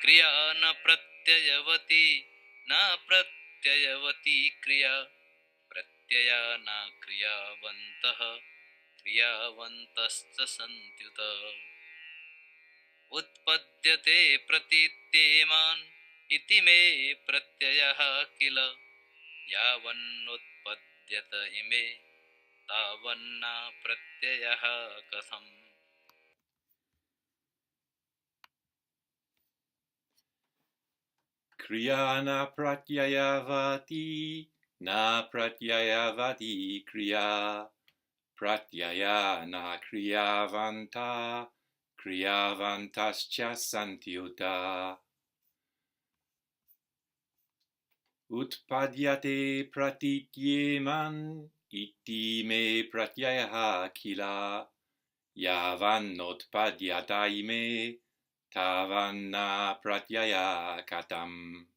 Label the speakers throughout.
Speaker 1: kriyā nāpratyayāvatī, nāpratyayavatī kriyā, pratyayā nākriyāvantaḥ, kriyāvantaśca santy utpadyate pratītyemān, itīme pratyayāḥ kila, yāvan notpadyate tāvan nāpratyayāḥ katham.
Speaker 2: Kriyā nāpratyayavatī, nāpratyayavatī kriyā, pratyayā nākriyāvantaḥ, kriyāvantaśca santy utpadyate pratītyemān, itīme pratyayāḥ kila, yāvan notpadyate, tāvan nāpratyayā katham.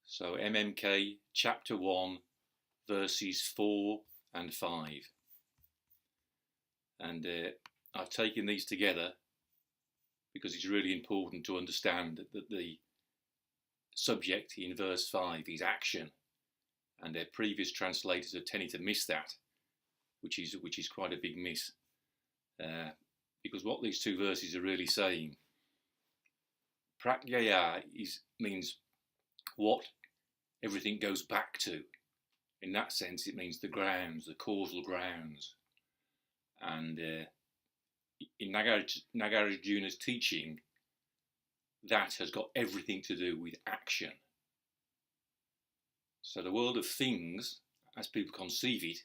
Speaker 2: So MMK chapter 1 verses 4 and 5. And I've taken these together because it's really important to understand that the subject in verse 5 is action, and their previous translators have tended to miss that, which is quite a big miss. Because what these two verses are really saying, pratyayā means what everything goes back to. In that sense, it means the grounds, the causal grounds. And in Nagarjuna's teaching, that has got everything to do with action. So the world of things, as people conceive it,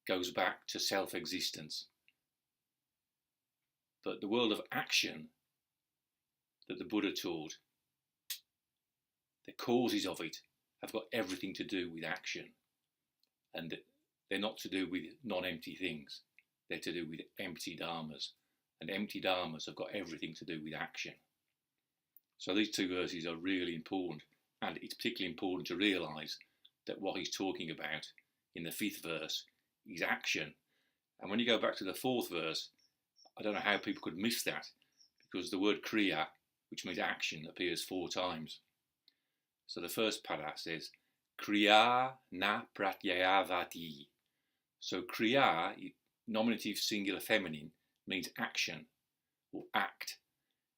Speaker 2: goes back to self-existence. But the world of action that the Buddha taught, the causes of it have got everything to do with action. And they're not to do with non-empty things. They're to do with empty dharmas. And empty dharmas have got everything to do with action. So these two verses are really important. And it's particularly important to realise that what he's talking about in the 5th verse is action. And when you go back to the 4th verse, I don't know how people could miss that, because the word kriyā, which means action, appears 4 times. So the first pada says, kriyā nāpratyayāvatī. So kriyā, nominative singular feminine, means action or act.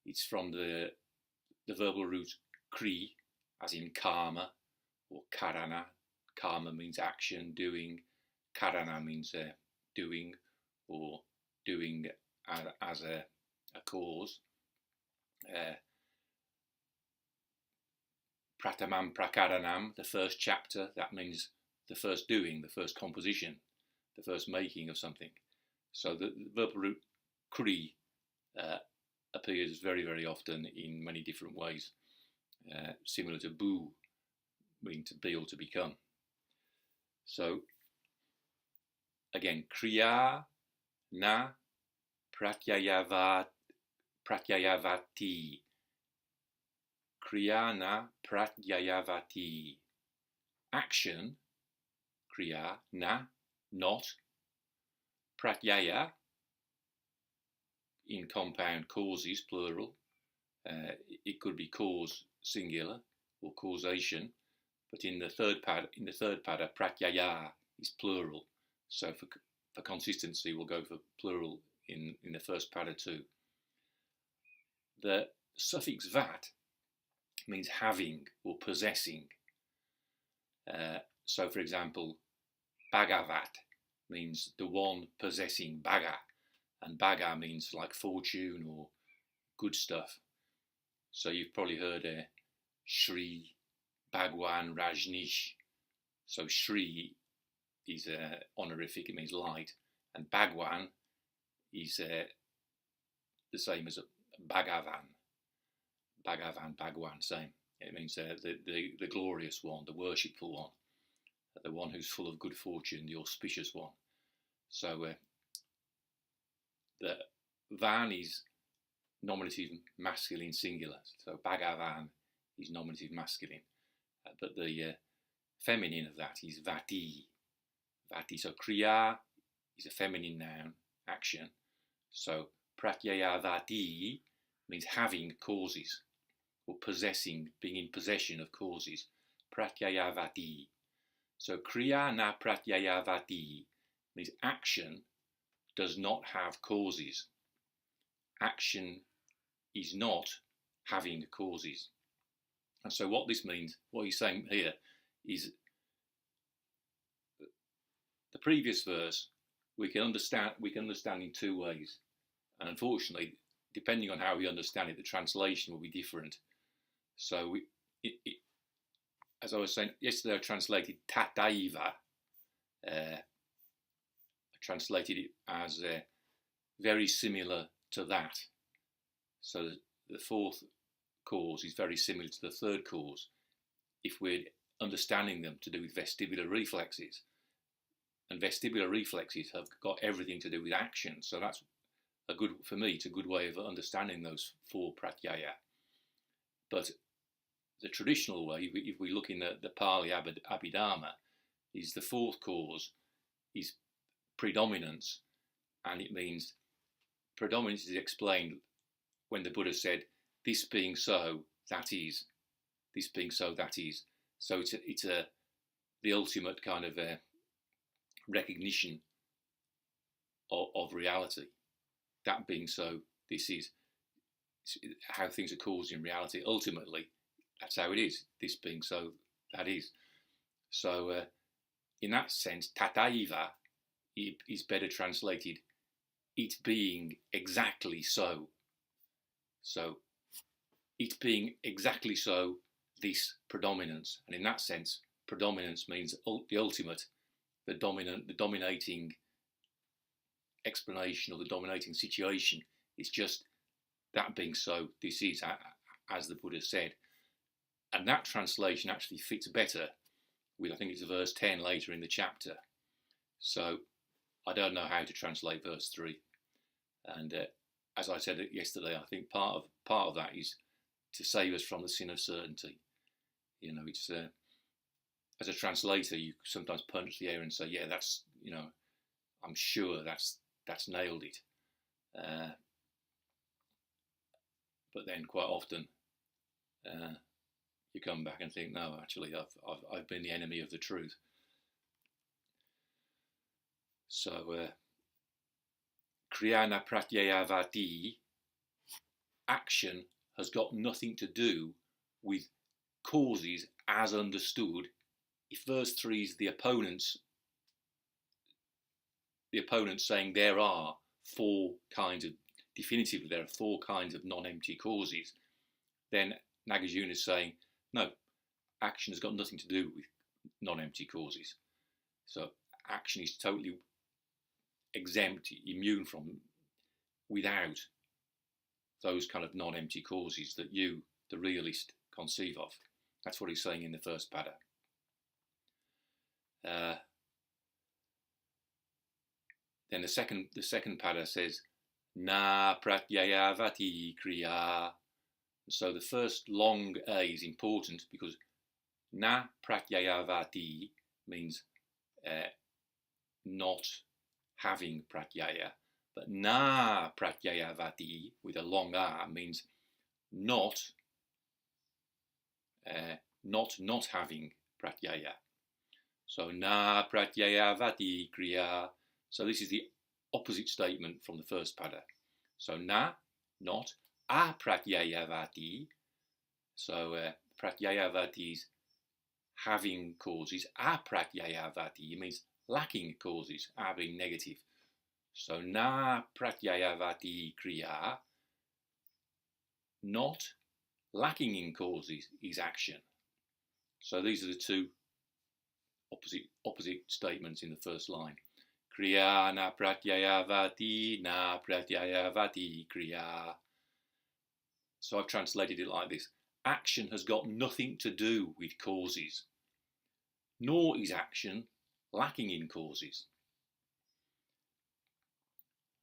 Speaker 2: It's from the verbal root kri, as in karma or karana. Karma means action, doing. Karana means doing or doing as a cause. Pratamam prakaranam, the first chapter, that means the first doing, the first composition, the first making of something. So the verbal root kri appears very, very often in many different ways, similar to bu, meaning to be or to become. So again, kriyā nāpratyayāvatī. Kriyā nāpratyayāvatī. Action, kriyā, not. Pratyayā, in compound causes, plural. It could be cause, singular, or causation. But in the third pada, pratyayā is plural. So for consistency, we'll go for plural in the first pada too. The suffix vat means having or possessing. So for example, bhagavat means the one possessing bhaga, and bhaga means like fortune or good stuff. So you've probably heard Shri Bhagwan Rajneesh. So Shri is honorific, it means light, and Bhagwan is the same as Bhagavan. Bhagwan, same. It means the glorious one, the worshipful one, the one who's full of good fortune, the auspicious one. So the van is nominative masculine singular. So Bhagavan is nominative masculine. But the feminine of that is vati. Vati. So kriyā is a feminine noun, action. So pratyayāvatī means having causes, or possessing, being in possession of causes. Pratyayāvatī. So kriyā nāpratyayāvatī means action does not have causes. Action is not having causes. And so what this means, what he's saying here, is the previous verse we can understand in two ways. And unfortunately, depending on how we understand it, the translation will be different. So as I was saying yesterday, I translated tataiva. I translated it as very similar to that. So the fourth cause is very similar to the third cause if we're understanding them to do with vestibular reflexes. And vestibular reflexes have got everything to do with action. So that's for me, it's a good way of understanding those four pratyayā. But the traditional way, if we look in the Pali Abhidharma, is the fourth cause is predominance, and it means predominance is explained when the Buddha said, "This being so, that is. This being so, that is." So it's the ultimate kind of recognition of reality. That being so, this is how things are caused in reality. Ultimately, that's how it is. This being so, that is. So, in that sense, tataiva is better translated, it being exactly so. So, it being exactly so, this predominance. And in that sense, predominance means the ultimate, the dominating explanation or the dominating situation. It's just that being so, this is, as the Buddha said. And that translation actually fits better with, I think it's verse 10 later in the chapter. So I don't know how to translate verse 3. And as I said yesterday, I think part of that is to save us from the sin of certainty. You know, it's as a translator, you sometimes punch the air and say, yeah, that's, you know, I'm sure that's nailed it. But then quite often you come back and think, no, actually, I've been the enemy of the truth. So, kriyā nāpratyayāvatī, action has got nothing to do with causes as understood. If verse 3 is the opponents saying there are definitively there are four kinds of non-empty causes, then Nagarjuna is saying, no, action has got nothing to do with non-empty causes. So action is totally exempt, immune from, without those kind of non-empty causes that you, the realist, conceive of. That's what he's saying in the first pada. Then the second pada says, nāpratyayāvatī kriyā. So the first long A is important because nāpratyayāvatī means not having pratyayā, but nāpratyayāvatī with a long A means not having pratyayā. So nāpratyayāvatī kriyā. So this is the opposite statement from the first pada. So not, apratyayāvatī. So pratyayāvatī is having causes. Apratyayāvatī means lacking causes, being negative. So nāpratyayāvatī kriyā, not lacking in causes is action. So these are the two opposite statements in the first line. Kriyā nāpratyayāvatī, nāpratyayāvatī kriyā. So I've translated it like this. Action has got nothing to do with causes, nor is action lacking in causes.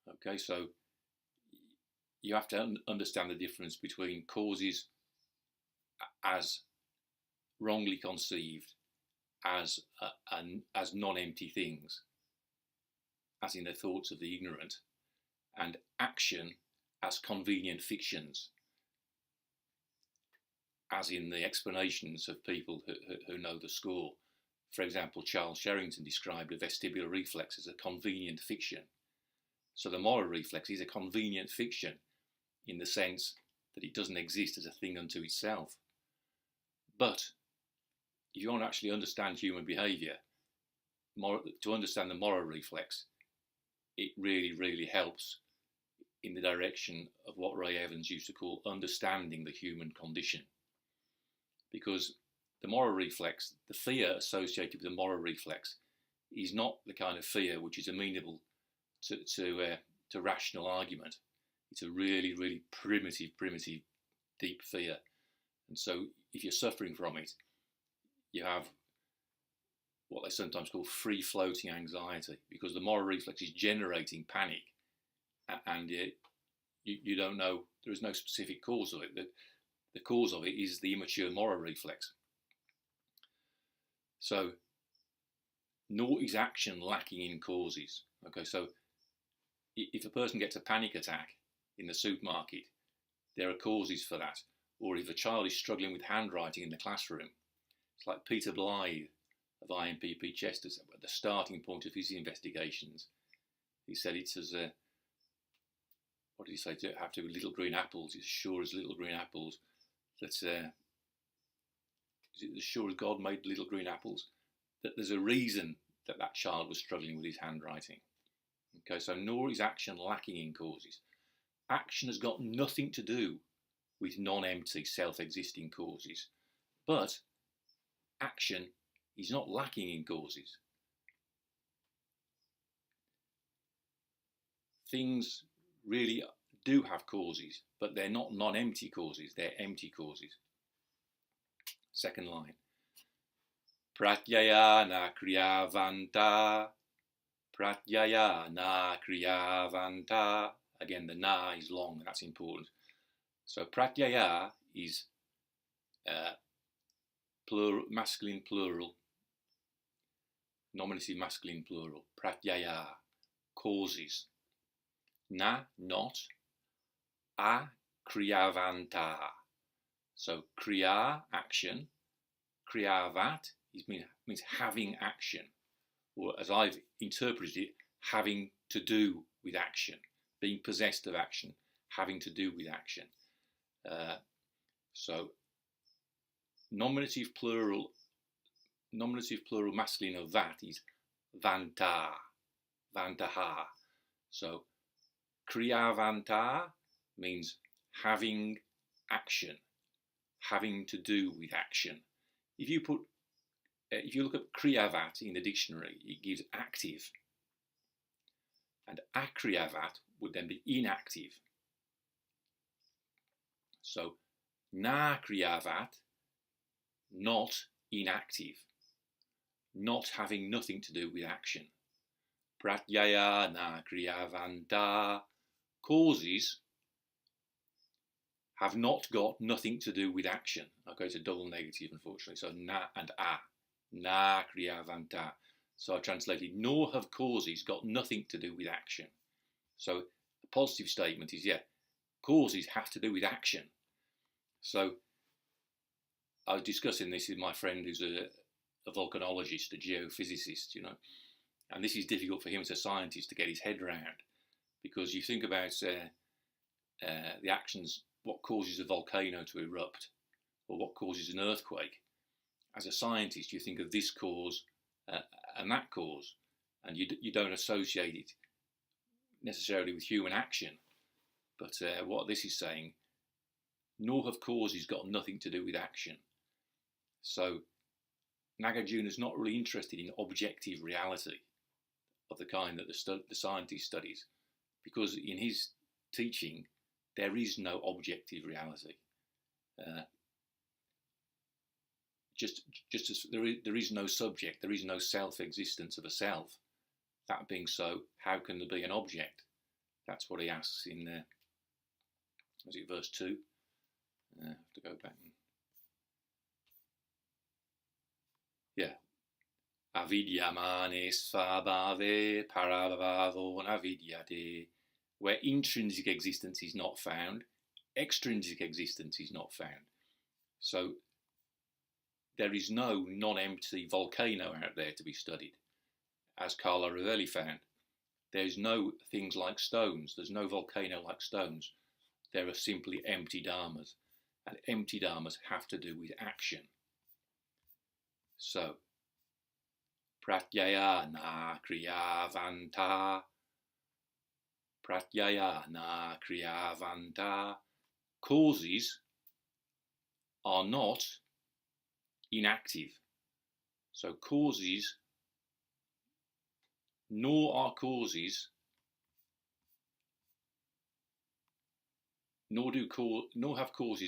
Speaker 2: Okay, so you have to understand the difference between causes as wrongly conceived, as non-empty things, as in the thoughts of the ignorant, and action as convenient fictions, as in the explanations of people who know the score. For example, Charles Sherrington described a vestibular reflex as a convenient fiction. So the moral reflex is a convenient fiction in the sense that it doesn't exist as a thing unto itself. But if you want to actually understand human behaviour, to understand the moral reflex, it really, really helps in the direction of what Ray Evans used to call understanding the human condition. Because the moral reflex, the fear associated with the moral reflex, is not the kind of fear which is amenable to rational argument. It's a really, really primitive, deep fear. And so if you're suffering from it, you have what they sometimes call free-floating anxiety, because the moral reflex is generating panic, and you don't know, there is no specific cause of it. The cause of it is the immature moral reflex. So, nor is action lacking in causes. Okay, so if a person gets a panic attack in the supermarket, there are causes for that. Or if a child is struggling with handwriting in the classroom, it's like Peter Blythe of IMPP Chester, at the starting point of his investigations. He said it's as what did he say? To have to be little green apples. It's sure as little green apples. That's is it as sure as God made little green apples? That there's a reason that child was struggling with his handwriting. Okay, so nor is action lacking in causes. Action has got nothing to do with non-empty, self-existing causes, but action is not lacking in causes. Things really do have causes, but they're not non-empty causes, they're empty causes. Second line. Pratyayā nākriyāvantaḥ, pratyayā nākriyāvantaḥ. Again, the na is long, that's important. So pratyayā is plural, masculine plural, nominative masculine plural. Pratyayā, causes. Na, not. A, kriyāvantaḥ. So kriyā, action. Kriyāvat means having action, or as I've interpreted it, having to do with action, being possessed of action, having to do with action. So nominative plural masculine of vat is vantaḥ, vantaḥ. So kriyāvantaḥ means having action, having to do with action. If you look at kriyāvat in the dictionary, it gives active, and akriyāvat would then be inactive. So nākriyāvat, not inactive, not having nothing to do with action. Pratyayā nākriyāvantaḥ, causes have not got nothing to do with action. Okay, it's a double negative, unfortunately. So na and a, nākriyāvantaḥ. So I translated, nor have causes got nothing to do with action. So the positive statement is, yeah, causes have to do with action. So I was discussing this with my friend who's a volcanologist, a geophysicist, you know, and this is difficult for him as a scientist to get his head around, because you think about the actions, what causes a volcano to erupt, or what causes an earthquake. As a scientist, you think of this cause and that cause, and you don't associate it necessarily with human action. But what this is saying, nor have causes got nothing to do with action. So Nagarjuna is not really interested in objective reality of the kind that the scientist studies, because in his teaching there is no objective reality. Just as there is no subject, there is no self-existence of a self. That being so, how can there be an object? That's what he asks in was it verse 2? I have to go back. Yeah. Avidyamane svabhave parabhavo navidyate. Where intrinsic existence is not found, extrinsic existence is not found. So there is no non-empty volcano out there to be studied. As Carlo Rovelli found, there's no things like stones. There's no volcano like stones. There are simply empty dharmas. And empty dharmas have to do with action. So, pratyayā nākriyāvantaḥ, pratyayā nākriyāvantaḥ. Causes are not inactive. So causes, nor have causes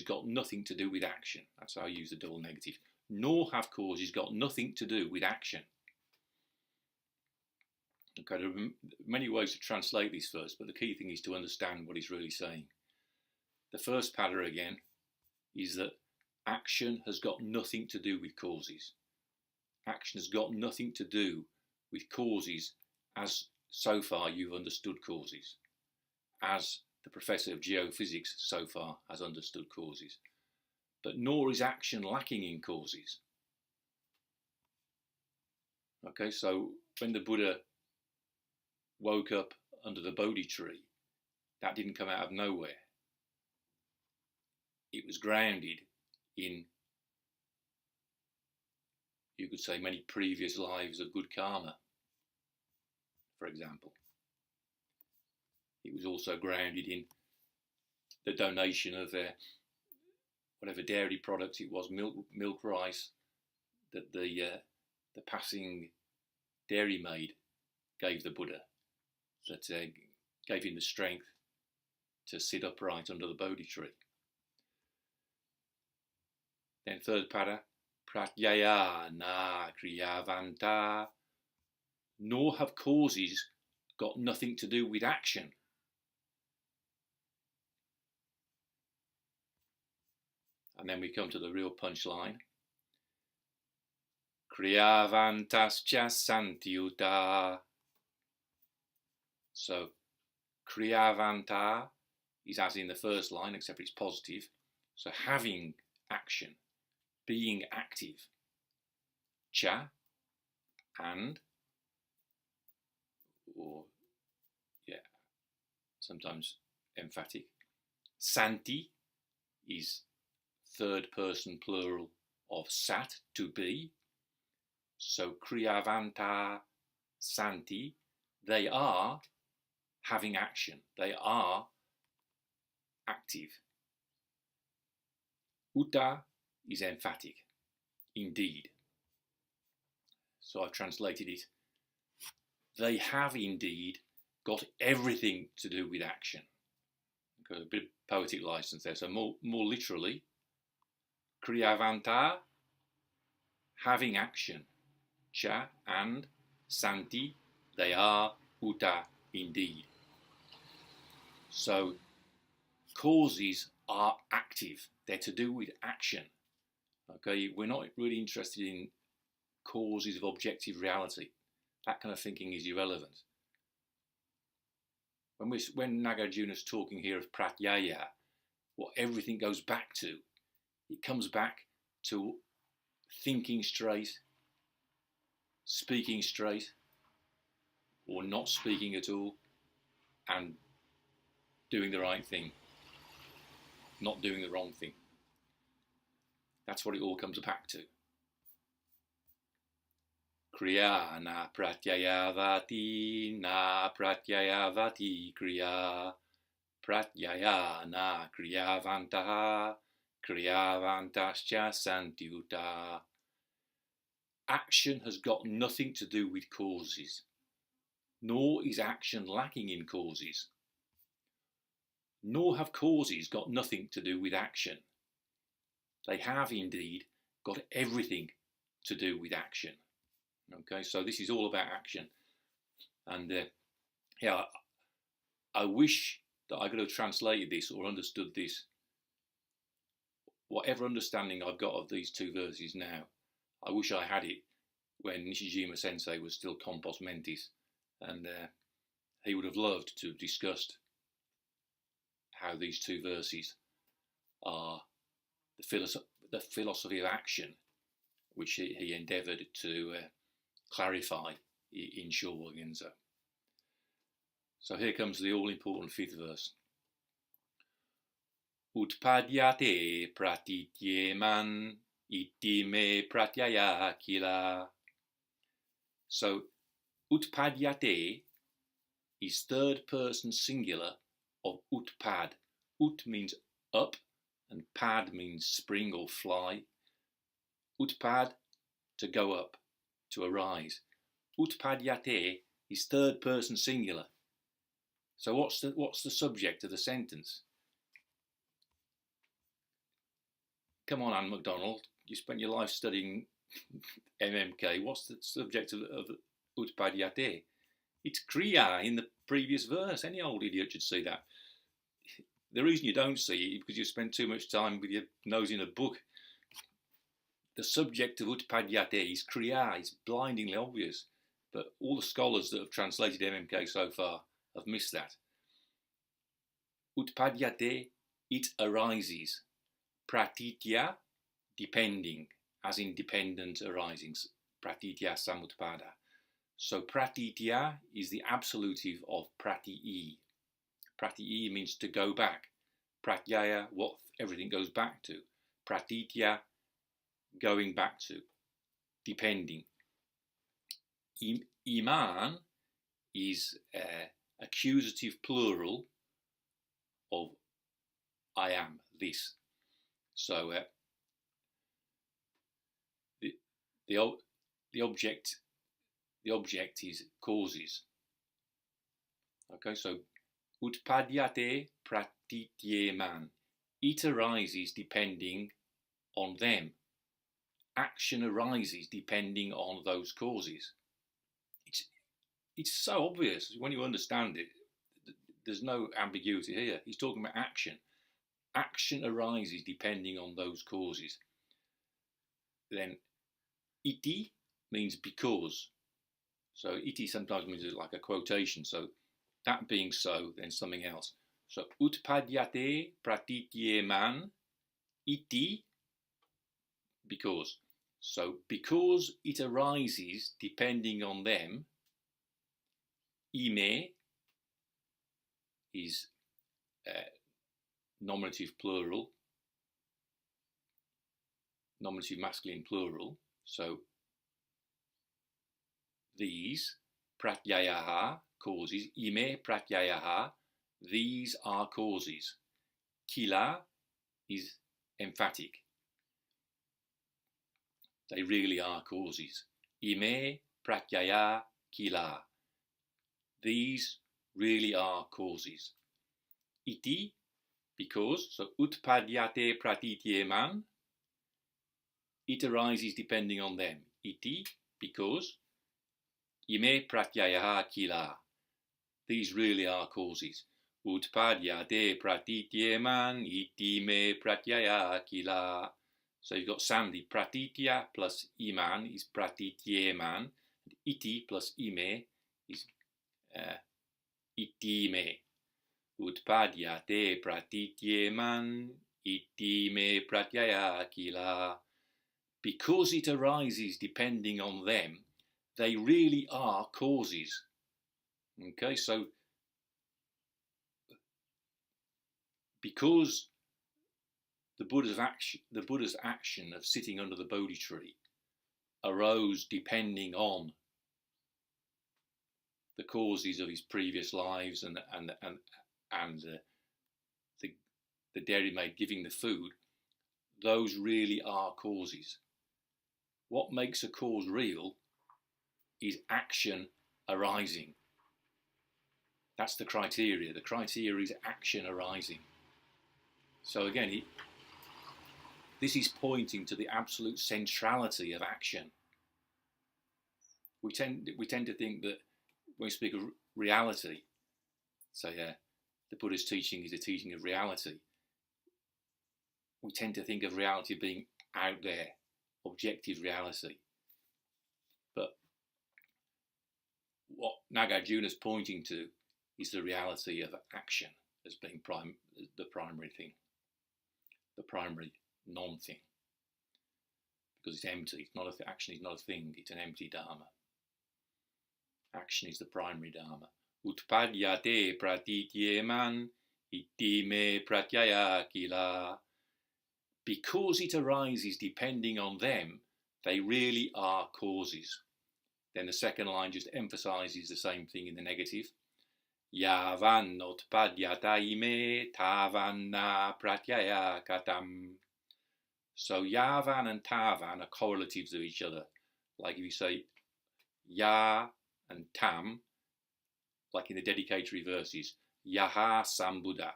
Speaker 2: got nothing to do with action. That's how I use the double negative. Nor have causes got nothing to do with action. Okay, there are many ways to translate this verse, but the key thing is to understand what he's really saying. The first pada again is that action has got nothing to do with causes. Action has got nothing to do with causes as so far you've understood causes, as the professor of geophysics so far has understood causes. But nor is action lacking in causes. Okay, so when the Buddha woke up under the Bodhi tree, that didn't come out of nowhere. It was grounded in, you could say, many previous lives of good karma, for example. It was also grounded in the donation of whatever dairy products it was, milk, rice, that the passing dairy maid gave the Buddha, that gave him the strength to sit upright under the Bodhi tree. Then third pada, pratyayā nākriyāvantaḥ. Nor have causes got nothing to do with action. And then we come to the real punchline. Kriyāvantaśya santy So, kriyāvantaḥ is as in the first line, except it's positive. So, having action, being active. Cha, and, or, yeah, sometimes emphatic. Santy is third person plural of sat, to be. So kriyāvantaḥ, santy, they are having action. They are active. Uta is emphatic, indeed. So I've translated it. They have indeed got everything to do with action. Got a bit of poetic license there. So more literally, kriyāvantaḥ, having action. Cha, and, santy, they are, uta, indeed. So causes are active. They're to do with action. Okay, we're not really interested in causes of objective reality. That kind of thinking is irrelevant. When Nagarjuna's talking here of pratyayā, what everything goes back to, it comes back to thinking straight, speaking straight, or not speaking at all, and doing the right thing, not doing the wrong thing. That's what it all comes back to. Kriyā nāpratyayāvatī, nāpratyayāvatī kriyā, pratyayā nākriyāvantaḥ, kriyāvantaśya santy. Action has got nothing to do with causes, nor is action lacking in causes. Nor have causes got nothing to do with action. They have indeed got everything to do with action. Okay, so this is all about action. And yeah, I wish that I could have translated this or understood this. Whatever understanding I've got of these two verses now, I wish I had it when Nishijima Sensei was still compos mentis, and he would have loved to have discussed how these two verses are the philosophy of action, which he endeavoured to clarify in Shōbogenzo. So here comes the all-important 5th verse. Utpadyate pratītyemān itīme pratyayā kila. So utpadyate is third person singular of utpad. Ut means up and pad means spring or fly. Utpad, to go up, to arise. Utpadyate is third person singular. So what's the subject of the sentence? Come on, Anne MacDonald, you spent your life studying MMK. What's the subject of utpadyate? It's kriyā in the previous verse. Any old idiot should see that. The reason you don't see it is because you spent too much time with your nose in a book. The subject of utpadyate is kriyā. It's blindingly obvious. But all the scholars that have translated MMK so far have missed that. Utpadyate, it arises. Pratītyayāḥ, depending, as in dependent arising. Pratītyayāḥ samutpada. So pratyayāḥ is the absolutive of pratyayā. Pratyayā means to go back. Pratyayā, what everything goes back to. Pratītyemān, going back to, depending. Imān is accusative plural of I am, this. So the object is causes. Okay, so utpadyate pratītyemān. It arises depending on them. Action arises depending on those causes. It's so obvious when you understand it. There's no ambiguity here. He's talking about action. Action arises depending on those causes. Then itīme means because. So itīme sometimes means like a quotation. So that being so, then something else. So utpadyate pratītyemān itīme, because. So because it arises depending on them, itīme is nominative plural, nominative masculine plural. So these, pratyayāḥ, causes, itīme pratyayāḥ, these are causes. Kila is emphatic. They really are causes. Itīme pratyayā kila. These really are causes. Itīme, because, so utpadyate pratītyemān, it arises depending on them. Itīme, because, itīme pratyayāḥ kila. These really are causes. Utpadyate pratītyemān itīme pratyayāḥ kila. So you've got sandy. Pratītyayāḥ plus imān is pratītyemān. Itīme plus itīme is itīme. Utpadyate pratītyemān itīme pratyayāḥ kila. Because it arises depending on them, they really are causes. Okay, so because the Buddha's action of sitting under the Bodhi tree arose depending on the causes of his previous lives and the dairymaid giving the food, those really are causes. What makes a cause real is action arising. That's the criteria. The criteria is action arising. So again, this is pointing to the absolute centrality of action. We tend to think that when we speak of reality, so the Buddha's teaching is a teaching of reality. We tend to think of reality being out there, objective reality. But what Nagarjuna's pointing to is the reality of action as being the primary thing, the primary non-thing. because it's empty. It's not action is not a thing, it's an empty dharma. Action is the primary dharma. Utpadyate pratītyemān, itīme pratyayā kila. Because it arises depending on them, they really are causes. Then the second line just emphasizes the same thing in the negative. Yāvan notpadyata itīme, tāvan nāpratyayāḥ katham. So yāvan and tāvan are correlatives of each other. Like if you say yā and tam, like in the dedicatory verses, yaha sambuddha,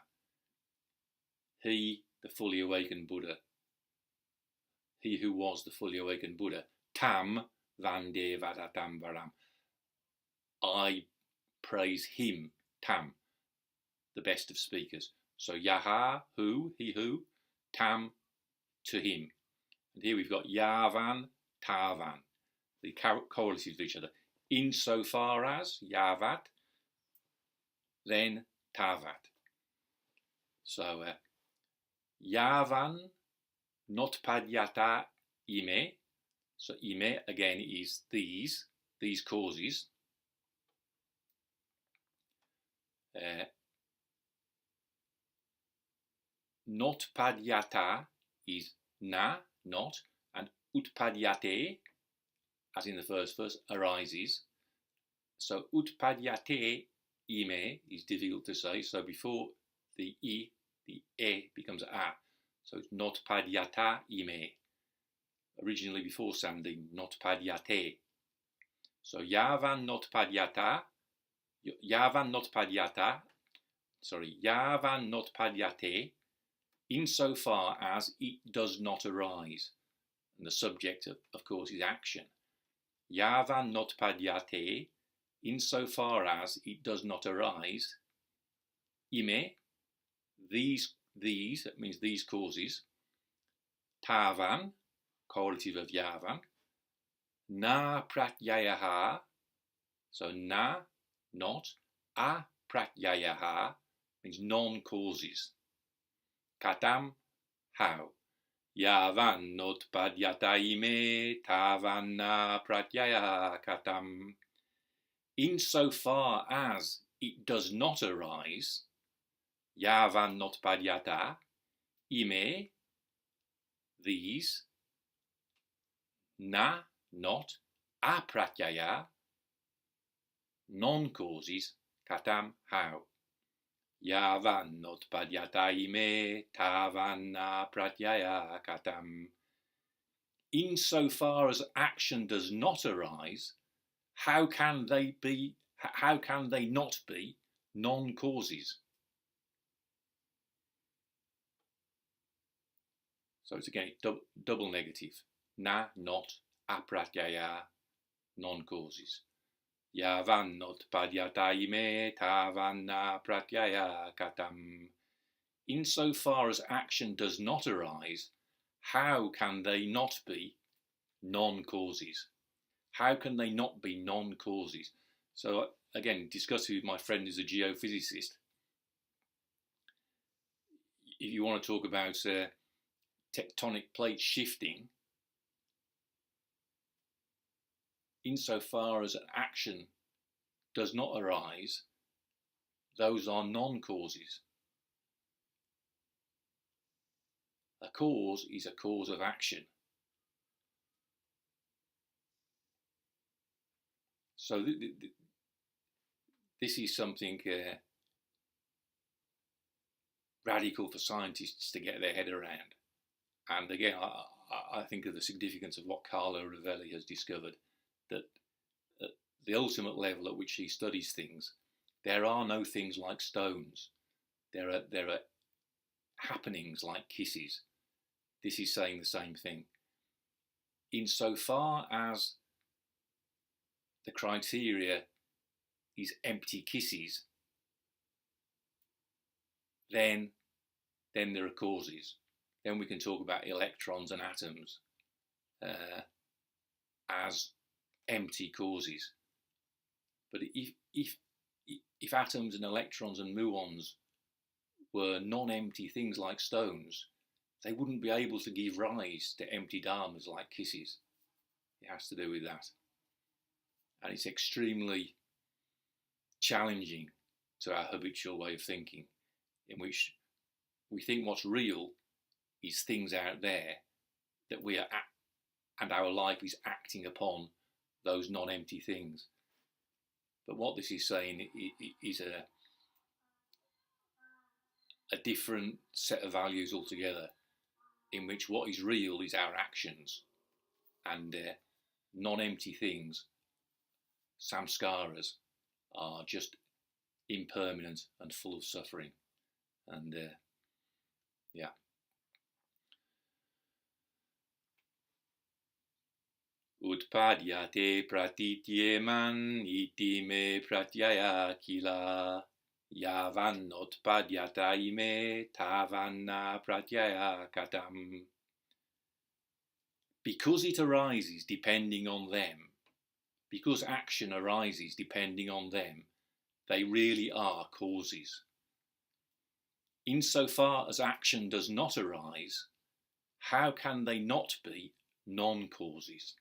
Speaker 2: he, the fully awakened Buddha, he who was the fully awakened Buddha, tam vande vadatam varam, I praise him, tam, the best of speakers. So yaha, who, he who, tam, to him. And here we've got yāvan, tāvan, the correlatives of each other. Insofar as, yavat, then tāvat. So yāvan notpadyata itīme. So itīme again is these causes. Notpadyata is na, not, and utpadyate, as in the first verse, arises. So utpadyate itīme is difficult to say. So before the I, the e becomes a. So it's notpadyata itīme. Originally before santy, notpadyate. So yāvan notpadyate, insofar as it does not arise. And the subject, of course, is action. Yāvan notpadyate, insofar as it does not arise. Itīme, these, that means these causes. Tāvan, correlative of yāvan. Nāpratyayāḥ, so na, not, pratyayāḥ means non-causes. Katham, how. Yāvan notpadyata itīme, tāvan nāpratyayāḥ katham. Insofar as it does not arise, yāvan notpadyata itīme, these, na, not, pratyayā, non-causes, katham, how. Yāvan notpadyata itīme, tāvan nāpratyayāḥ katham. Insofar as action does not arise, how can they not be non-causes? So it's again double negative. Na, not, pratyayā, non-causes. Yāvan notpadyata itīme, tāvan nāpratyayāḥ katham. Insofar as action does not arise, how can they not be non-causes? How can they not be non-causes? So again, discussing with my friend who's a geophysicist, if you want to talk about tectonic plate shifting, insofar as an action does not arise, those are non-causes. A cause is a cause of action. So this is something radical for scientists to get their head around. And again, I think of the significance of what Carlo Rovelli has discovered, that at the ultimate level at which he studies things, there are no things like stones. There are happenings like kisses. This is saying the same thing. Insofar as the criteria is empty kisses, then there are causes. Then we can talk about electrons and atoms as empty causes. But if atoms and electrons and muons were non-empty things like stones, they wouldn't be able to give rise to empty dharmas like kisses. It has to do with that. And it's extremely challenging to our habitual way of thinking, in which we think what's real is things out there that we are and our life is acting upon those non-empty things. But what this is saying is a different set of values altogether, in which what is real is our actions, and non-empty things, samskaras, are just impermanent and full of suffering. And yeah. Utpadyate pratītyemān, itīme pratyayā kila, yāvan notpadyata itīme, tāvan nāpratyayāḥ katham. Because it arises depending on them, because action arises depending on them, they really are causes. Insofar as action does not arise, how can they not be non-causes?